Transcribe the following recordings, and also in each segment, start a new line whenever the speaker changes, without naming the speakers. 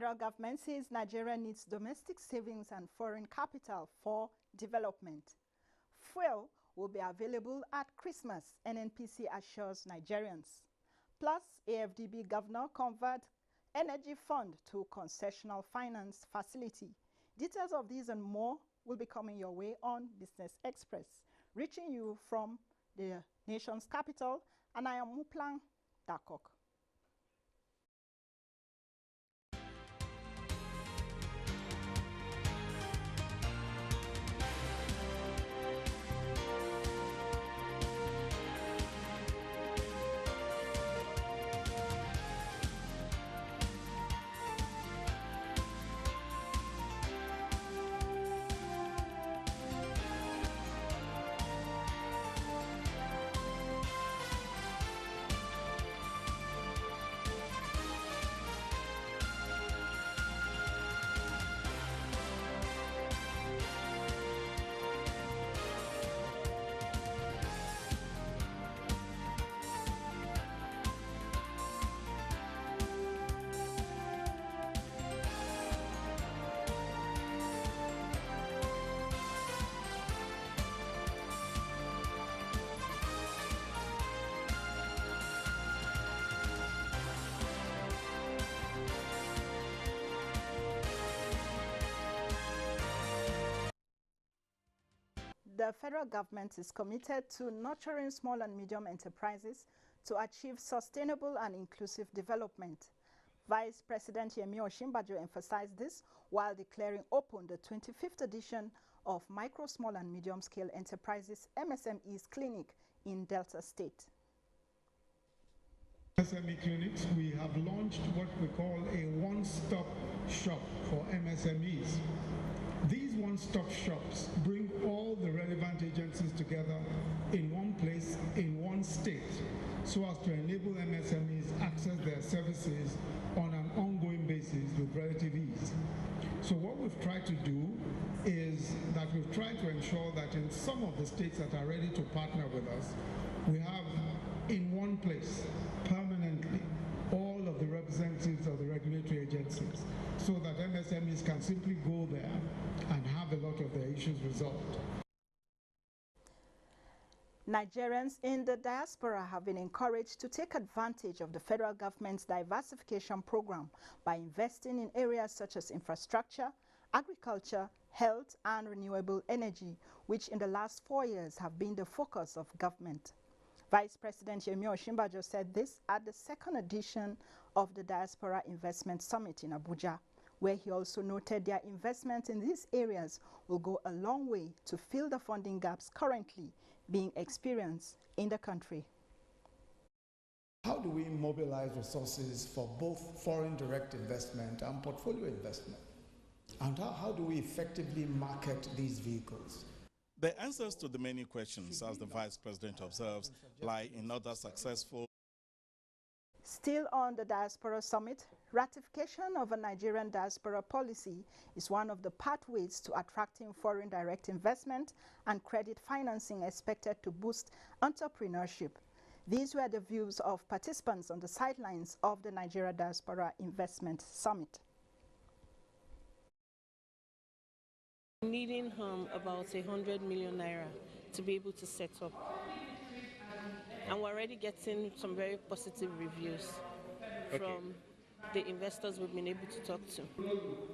Federal government says Nigeria needs domestic savings and foreign capital for development. Fuel will be available at Christmas, NNPC assures Nigerians. Plus, AFDB governor convert energy fund to concessional finance facility. Details of these and more will be coming your way on Business Express, reaching you from the nation's capital, and I am Muplang Dakok. The federal government is committed to nurturing small and medium enterprises to achieve sustainable and inclusive development. Vice President Yemi Osinbajo emphasized this while declaring open the 25th edition of Micro, Small and Medium Scale Enterprises MSMEs Clinic in Delta State.
MSME clinics, we have launched what we call a one-stop shop for MSMEs. These one-stop shops bring all the relevant agencies together in one place, in one state, so as to enable MSMEs access their services on an ongoing basis with relative ease. So what we've tried to do is that we've tried to ensure that in some of the states that are ready to partner with us, we have in one place, permanently, all of the representatives of the regulatory agencies, so that MSMEs can simply go there and have a lot of their issues resolved.
Nigerians in the diaspora have been encouraged to take advantage of the federal government's diversification program by investing in areas such as infrastructure, agriculture, health, and renewable energy, which in the last 4 years have been the focus of government. Vice President Yemi Osinbajo said this at the second edition of the Diaspora Investment Summit in Abuja, where he also noted their investment in these areas will go a long way to fill the funding gaps currently being experienced in the country.
How do we mobilize resources for both foreign direct investment and portfolio investment? And how do we effectively market these vehicles?
The answers to the many questions, as the Vice President observes, lie in other successful.
Still on the Diaspora Summit, ratification of a Nigerian diaspora policy is one of the pathways to attracting foreign direct investment and credit financing expected to boost entrepreneurship. These were the views of participants on the sidelines of the Nigeria Diaspora Investment Summit.
Needing about 100 million naira to be able to set up. And we're already getting some very positive reviews from the investors we've been able to talk to.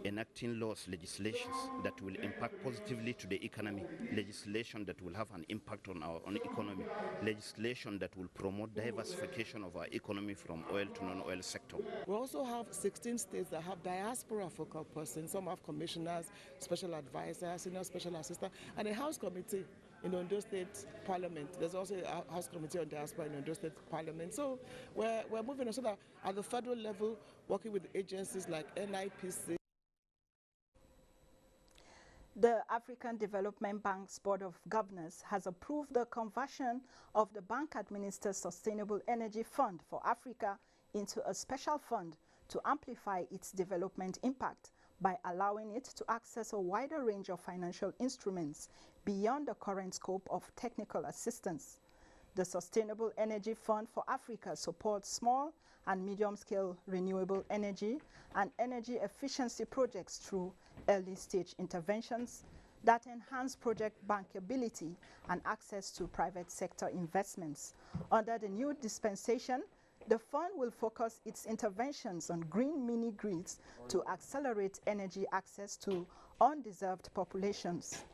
Enacting laws, legislations that will impact positively to the economy, legislation that will have an impact on our own economy, legislation that will promote diversification of our economy from oil to non-oil sector.
We also have 16 states that have diaspora focal persons. Some have commissioners, special advisors, senior special assistant, and a House committee in Ondo State Parliament. There's also a House Committee on Diaspora in Ondo State Parliament. So we're moving on so that at the federal level, working with agencies like NIPC.
The African Development Bank's Board of Governors has approved the conversion of the bank-administered Sustainable Energy Fund for Africa into a special fund to amplify its development impact by allowing it to access a wider range of financial instruments beyond the current scope of technical assistance. The Sustainable Energy Fund for Africa supports small and medium-scale renewable energy and energy efficiency projects through early-stage interventions that enhance project bankability and access to private sector investments. Under the new dispensation, the fund will focus its interventions on green mini-grids to accelerate energy access to undeserved populations,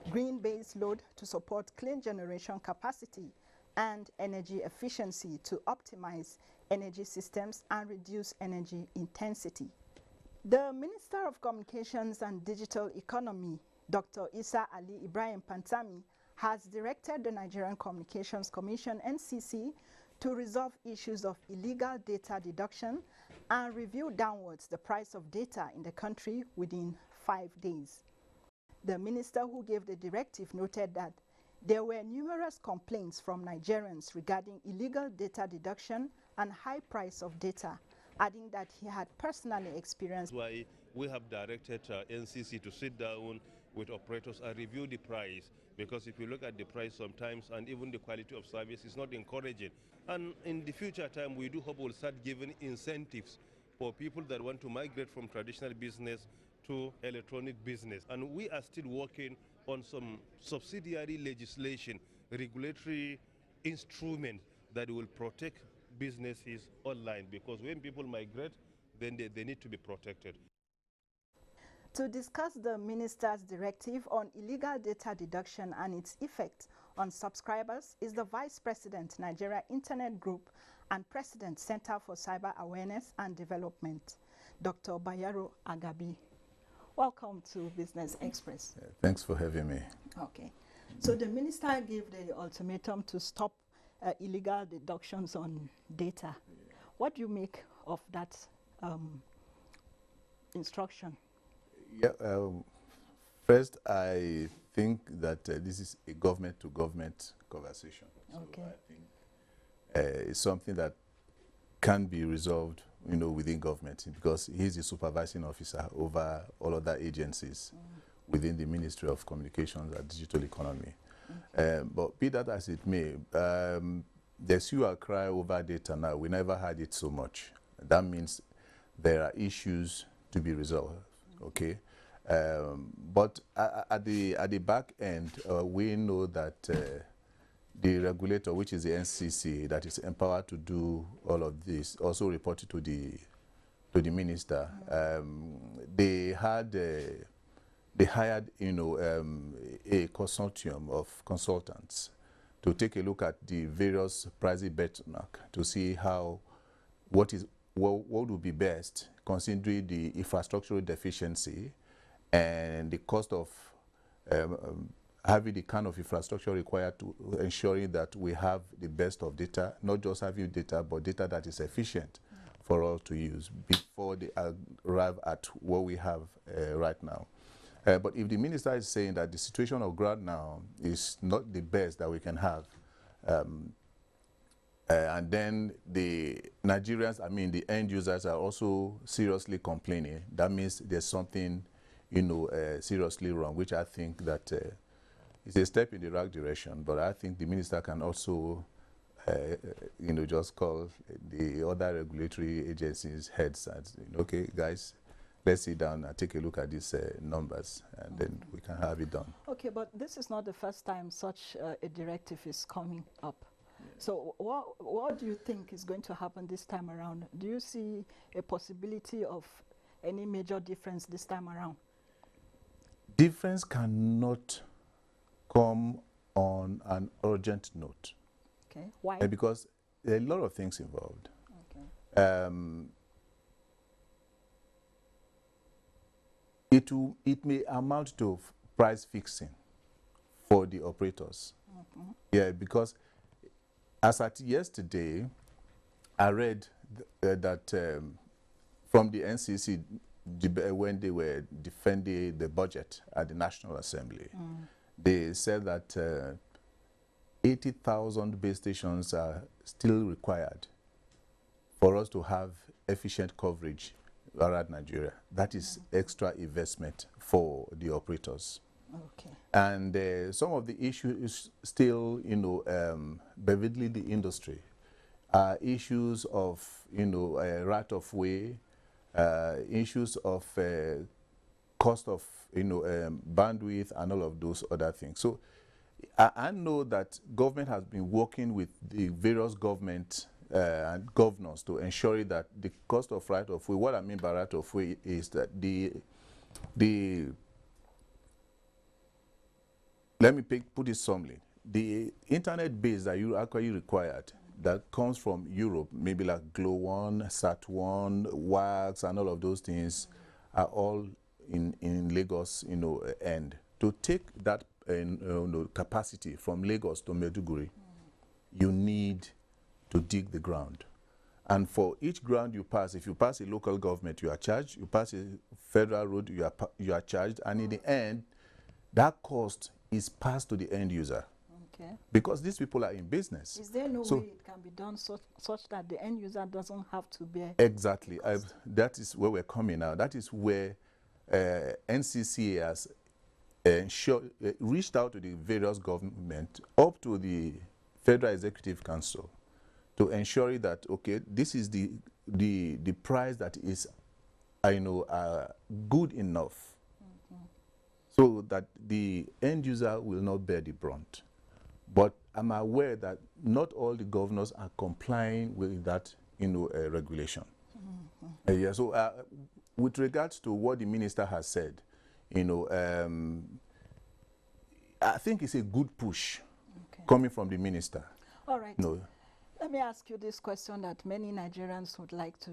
green base load to support clean generation capacity, and energy efficiency to optimize energy systems and reduce energy intensity. The Minister of Communications and Digital Economy, Dr. Isa Ali Ibrahim Pantami, has directed the Nigerian Communications Commission, NCC, to resolve issues of illegal data deduction and review downwards the price of data in the country within 5 days. The minister who gave the directive noted that there were numerous complaints from Nigerians regarding illegal data deduction and high price of data, adding that he had personally experienced.
That's why we have directed NCC to sit down with operators and review the price, because if you look at the price sometimes and even the quality of service is not encouraging. And in the future time, we do hope we'll start giving incentives for people that want to migrate from traditional business to electronic business. And we are still working on some subsidiary legislation, regulatory instruments that will protect businesses online, because when people migrate, then they need to be protected.
To discuss the minister's directive on illegal data deduction and its effect on subscribers is the Vice President, Nigeria Internet Group, and President, Center for Cyber Awareness and Development, Dr. Bayero Agabi. Welcome to Business Express.
Thanks for having me.
Okay. So the minister gave the ultimatum to stop illegal deductions on data. What do you make of that instruction?
Yeah, first, I think that this is a government-to-government conversation.
Okay.
So I think it's something that can be resolved, within government, because he's the supervising officer over all other agencies within the Ministry of Communications and Digital Economy. But be that as it may, there's hue and cry over data now. We never had it so much. That means there are issues to be resolved. Okay, but at the back end, we know that the regulator, which is the NCC, that is empowered to do all of this, also reported to the minister. They hired a consortium of consultants to take a look at the various pricing benchmark to see what would be best, considering the infrastructural deficiency and the cost of having the kind of infrastructure required to ensuring that we have the best of data, not just having data, but data that is efficient for all to use before they arrive at what we have right now. But if the minister is saying that the situation of ground now is not the best that we can have, and then the Nigerians, the end users are also seriously complaining, that means there's something, seriously wrong, which I think that is a step in the right direction. But I think the minister can also, just call the other regulatory agencies heads and, okay, guys, let's sit down and take a look at these numbers, and then we can have it done.
Okay, but this is not the first time such a directive is coming up. So what do you think is going to happen this time around? Do you see a possibility of any major difference this time around?
Difference cannot come on an urgent note.
Okay, why?
Because there are a lot of things involved.
Okay.
It may amount to price fixing for the operators. Yeah, because as at yesterday, I read that from the NCC, when they were defending the budget at the National Assembly, they said that 80,000 base stations are still required for us to have efficient coverage around Nigeria. That is extra investment for the operators.
Okay.
And some of the issues still, bevetling the industry are issues of, right of way, issues of cost of, bandwidth and all of those other things. So I know that government has been working with the various government and governors to ensure that the cost of right of way, what I mean by right of way is that let me put it somely. The internet base that you actually required that comes from Europe, maybe like Glow1, Sat1, WAX, and all of those things are all in Lagos, end. To take that capacity from Lagos to Maiduguri, you need to dig the ground. And for each ground you pass, if you pass a local government, you are charged. You pass a federal road, you are charged. And in the end, that cost is passed to the end user.
Okay.
Because these people are in business.
Is there no way it can be done such that the end user doesn't have to bear?
Exactly. That is where we're coming now. That is where NCCA has reached out to the various government, up to the Federal Executive Council, to ensure that, okay, this is the price that is, good enough, so that the end user will not bear the brunt. But I'm aware that not all the governors are complying with that, regulation. Yeah. So with regards to what the minister has said, I think it's a good push coming from the minister.
All right. Let me ask you this question that many Nigerians would like to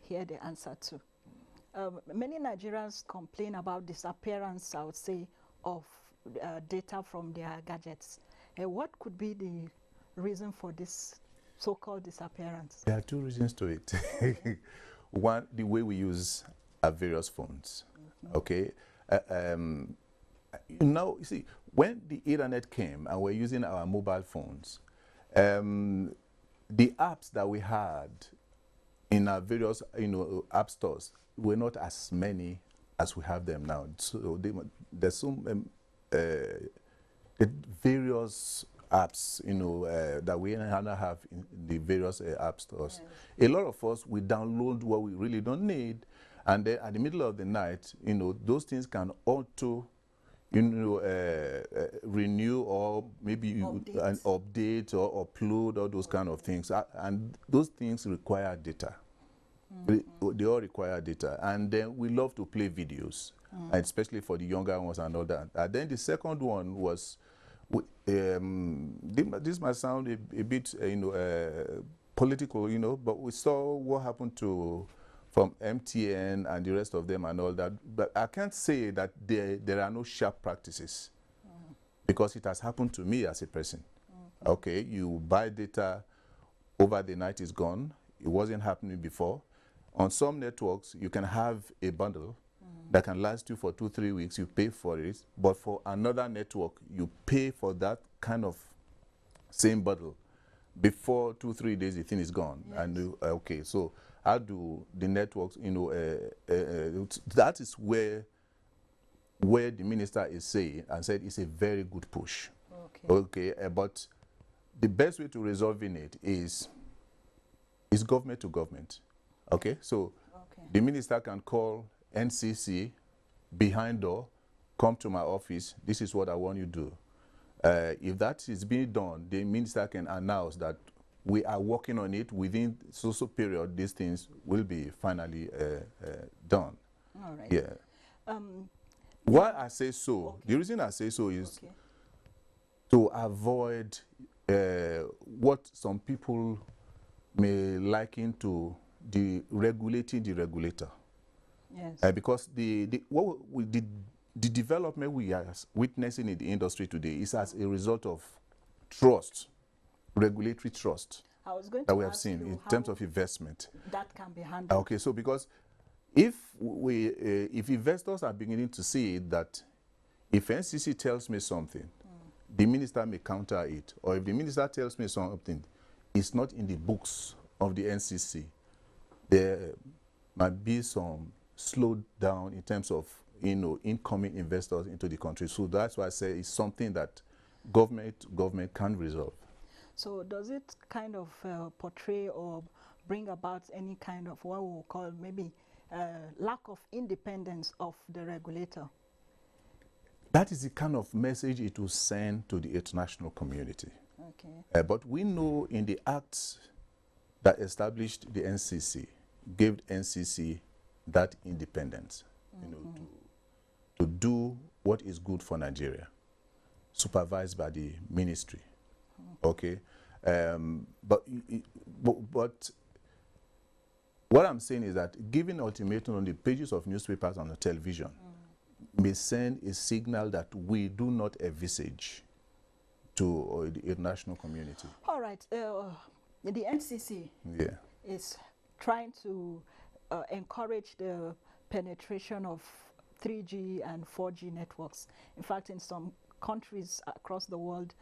hear the answer to. Many Nigerians complain about disappearance, I would say, of data from their gadgets. What could be the reason for this so-called disappearance?
There are two reasons to it. One, the way we use our various phones. Okay. You see, when the internet came and we're using our mobile phones, the apps that we had in our various, app stores were not as many as we have them now. So there's some various apps, that we now have in the various app stores. Yes. A lot of us, we download what we really don't need, and then at the middle of the night, those things can auto, renew, or maybe an update or upload, all those kind of things. And those things require data. They all require data. And then we love to play videos, especially for the younger ones and all that. And then the second one was, this might sound a bit, political, but we saw what happened from MTN and the rest of them and all that. But I can't say that there are no sharp practices, because it has happened to me as a person. Okay, you buy data, over the night is gone. It wasn't happening before. On some networks, you can have a bundle that can last you for 2-3 weeks. You pay for it. But for another network, you pay for that kind of same bundle. Before 2-3 days, the thing is gone. Yes. And okay, so how do the networks, that is where the minister is saying and said it's a very good push. Okay, but the best way to resolving it is government to government. Okay, so the minister can call NCC behind door, come to my office, this is what I want you to do. If that is being done, the minister can announce that we are working on it. Within so period, these things will be finally done.
All right.
Yeah. Why I say so, the reason I say so is to avoid what some people may liken to the regulating the regulator. Yes. Because the development we are witnessing in the industry today is as a result of trust, regulatory trust, that we have seen in terms of investment.
That can be handled.
Okay, so because if investors are beginning to see that if NCC tells me something, the minister may counter it, or if the minister tells me something, it's not in the books of the NCC, there might be some slowdown in terms of incoming investors into the country. So that's why I say it's something that government can resolve.
So does it kind of portray or bring about any kind of what we will call maybe lack of independence of the regulator?
That is the kind of message it will send to the international community.
Okay.
But we know in the acts that established the NCC, gave NCC that independence, to do what is good for Nigeria, supervised by the ministry. Okay, but what I'm saying is that giving ultimatum on the pages of newspapers and the television may send a signal that we do not envisage to the international community.
All right, the NCC is trying to encourage the penetration of 3G and 4G networks. In fact, in some countries across the world,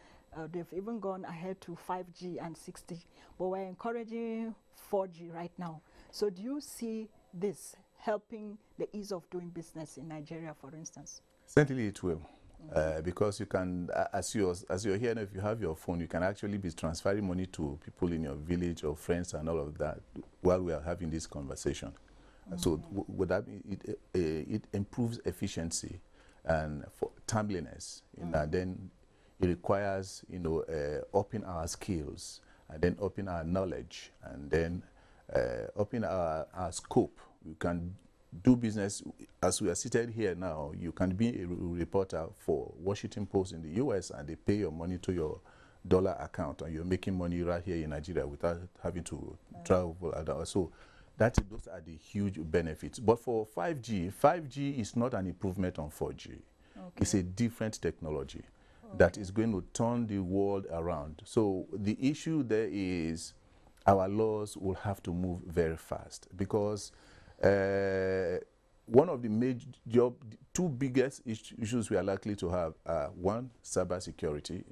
they've even gone ahead to 5G and 6G, but we're encouraging 4G right now. So do you see this helping the ease of doing business in Nigeria, for instance?
Certainly it will, because you can, as you're here, if you have your phone, you can actually be transferring money to people in your village or friends and all of that while we are having this conversation. So would that be, it improves efficiency and for timeliness, and then it requires, upping our skills, and then upping our knowledge, and then upping our scope. You can do business as we are seated here now. You can be a reporter for Washington Post in the US, and they pay your money to your dollar account, and you're making money right here in Nigeria without having to travel. So those are the huge benefits. But for 5G is not an improvement on 4G. It's a different technology that is going to turn the world around. So the issue there is our laws will have to move very fast, because one of the two biggest issues we are likely to have are, one, cybersecurity,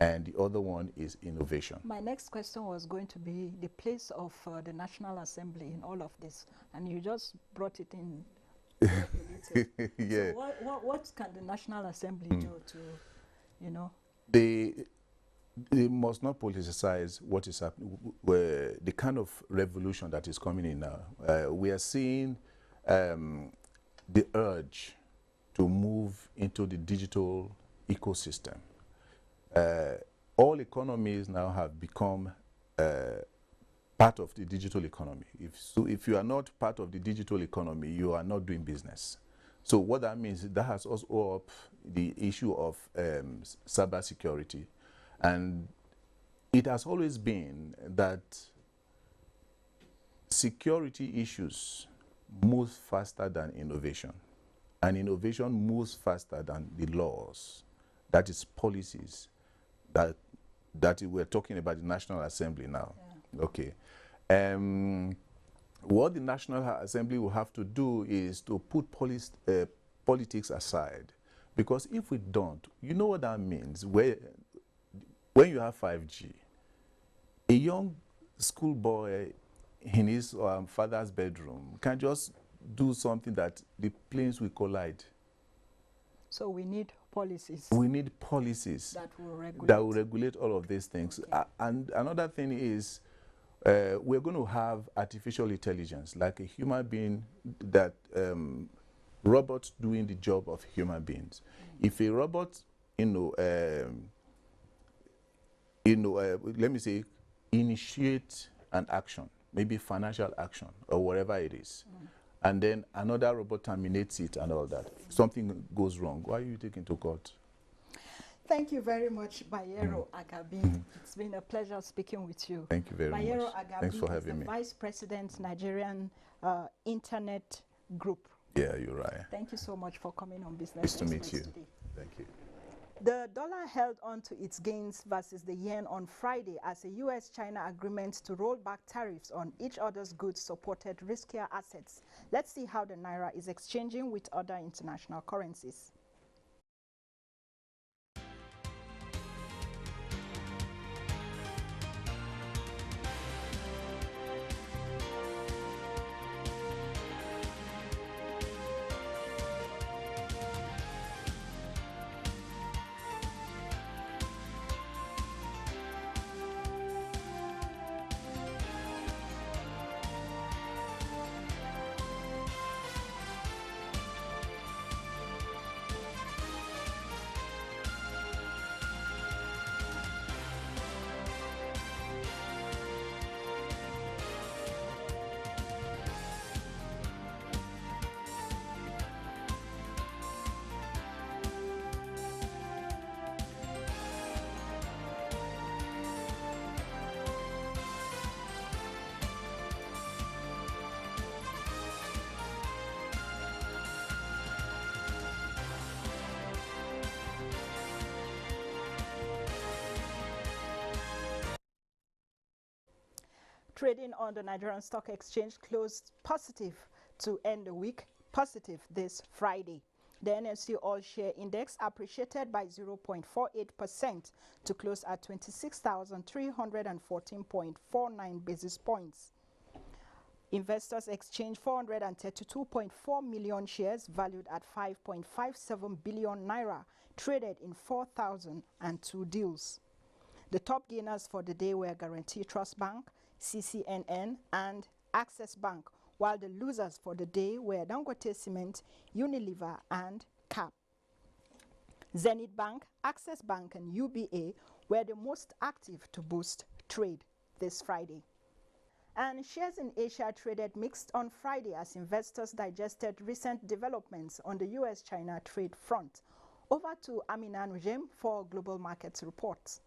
and the other one is innovation.
My next question was going to be the place of the National Assembly in all of this, and you just brought it in.
Yeah.
So what can the National Assembly do to,
They must not politicize what is happening, the kind of revolution that is coming in now. We are seeing the urge to move into the digital ecosystem. All economies now have become part of the digital economy. If you are not part of the digital economy, you are not doing business. So what that means, that has also up the issue of cybersecurity. And it has always been that security issues move faster than innovation. And innovation moves faster than the laws, that is policies, that we're talking about the National Assembly now. Okay. What the National Assembly will have to do is to put politics aside. Because if we don't, you know what that means? When you have 5G, a young schoolboy in his father's bedroom can just do something that the planes will collide.
So we need policies.
We need policies
that will
regulate all of these things.
Okay.
And another thing is, we're going to have artificial intelligence, like a human being, that robots doing the job of human beings. If a robot, let me say, initiate an action, maybe financial action or whatever it is, and then another robot terminates it and all that, something goes wrong, why are you taking to court?
Thank you very much, Bayero Agabi. It's been a pleasure speaking with you.
Thank you very
Bayero
much.
Agabi
Thanks for having
is the
me.
Vice President, Nigerian Internet Group.
Yeah, you're right.
Thank you so much for coming on Business
Nice to meet
Express
you.
today.
Thank you.
The dollar held on to its gains versus the yen on Friday as a US-China agreement to roll back tariffs on each other's goods supported riskier assets. Let's see how the naira is exchanging with other international currencies. Trading on the Nigerian Stock Exchange closed positive to end the week positive this Friday. The NSE All Share Index appreciated by 0.48% to close at 26,314.49 basis points. Investors exchanged 432.4 million shares valued at 5.57 billion naira, traded in 4,002 deals. The top gainers for the day were Guarantee Trust Bank, CCNN, and Access Bank, while the losers for the day were Dangote Cement, Unilever, and CAP. Zenith Bank, Access Bank, and UBA were the most active to boost trade this Friday. And shares in Asia traded mixed on Friday as investors digested recent developments on the US-China trade front. Over to Amina Nujem for Global Markets reports.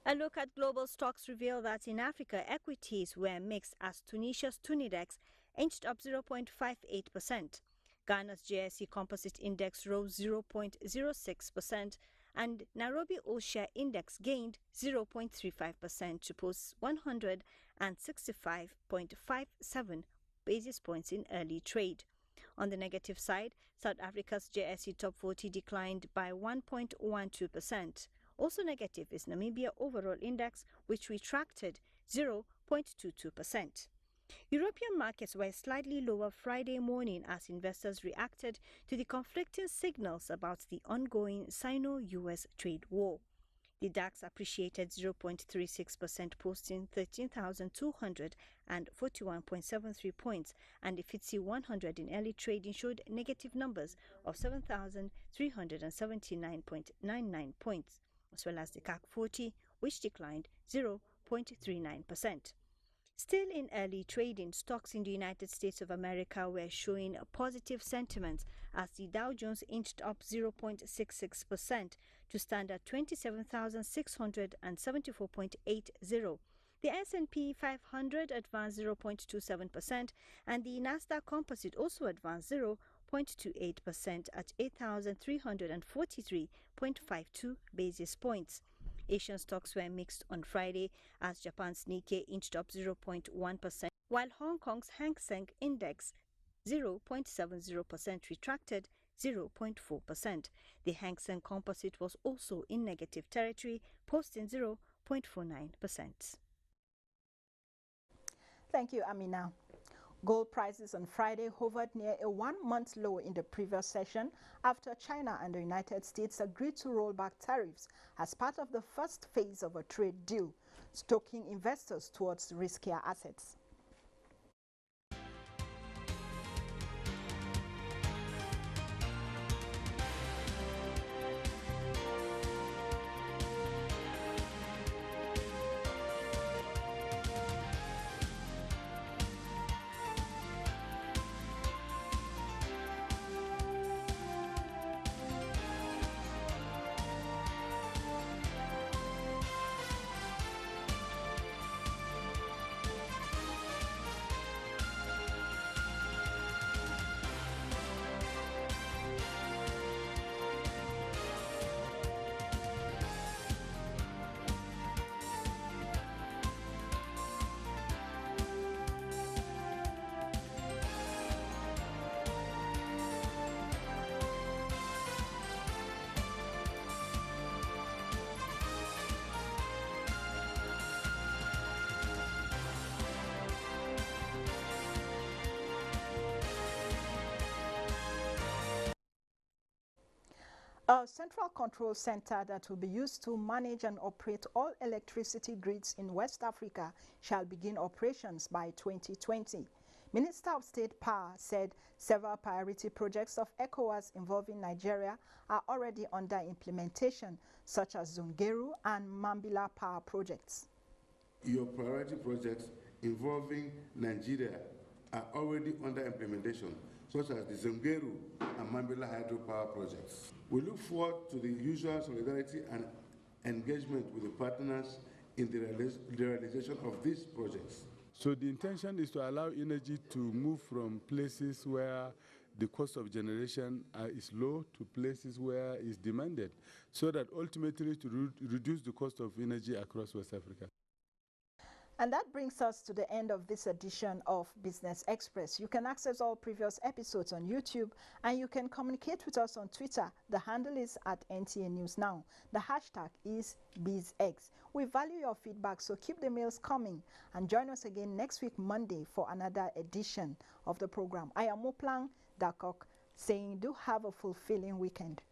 A look at global stocks revealed that in Africa, equities were mixed as Tunisia's Tunidex inched up 0.58%. Ghana's JSE Composite Index rose 0.06%, and Nairobi All-Share Index gained 0.35% to post 165.57 basis points in early trade. On the negative side, South Africa's JSE Top 40 declined by 1.12%. Also negative is Namibia Overall Index, which retracted 0.22%. European markets were slightly lower Friday morning as investors reacted to the conflicting signals about the ongoing Sino-US trade war. The DAX appreciated 0.36%, posting 13,241.73 points, and the FTSE 100 in early trading showed negative numbers of 7,379.99 points, as well as the CAC 40, which declined 0.39%. Still in early trading, stocks in the United States of America were showing a positive sentiment as the Dow Jones inched up 0.66% to stand at 27,674.80. The S&P 500 advanced 0.27% and the Nasdaq Composite also advanced 0.28% at 8,343.52 basis points. Asian stocks were mixed on Friday as Japan's Nikkei inched up 0.1%, while Hong Kong's Hang Seng Index 0.70% retracted 0.4%. The Hang Seng Composite was also in negative territory, posting 0.49%.
Thank you, Amina. Gold prices on Friday hovered near a one-month low in the previous session after China and the United States agreed to roll back tariffs as part of the first phase of a trade deal, stoking investors towards riskier assets. A central control center that will be used to manage and operate all electricity grids in West Africa shall begin operations by 2020. Minister of State Power said several priority projects of ECOWAS involving Nigeria are already under implementation, such as Zungeru and Mambila power projects.
Your priority projects involving Nigeria are already under implementation, such as the Zungeru and Mambila hydropower projects. We look forward to the usual solidarity and engagement with the partners in the realization of these projects.
So the intention is to allow energy to move from places where the cost of generation is low to places where it's demanded, so that ultimately to reduce the cost of energy across West Africa.
And that brings us to the end of this edition of Business Express. You can access all previous episodes on YouTube, and you can communicate with us on Twitter. The handle is @NTA News Now. The hashtag is BizX. We value your feedback, so keep the mails coming, and join us again next week, Monday, for another edition of the program. I am Moplang Dakok, saying do have a fulfilling weekend.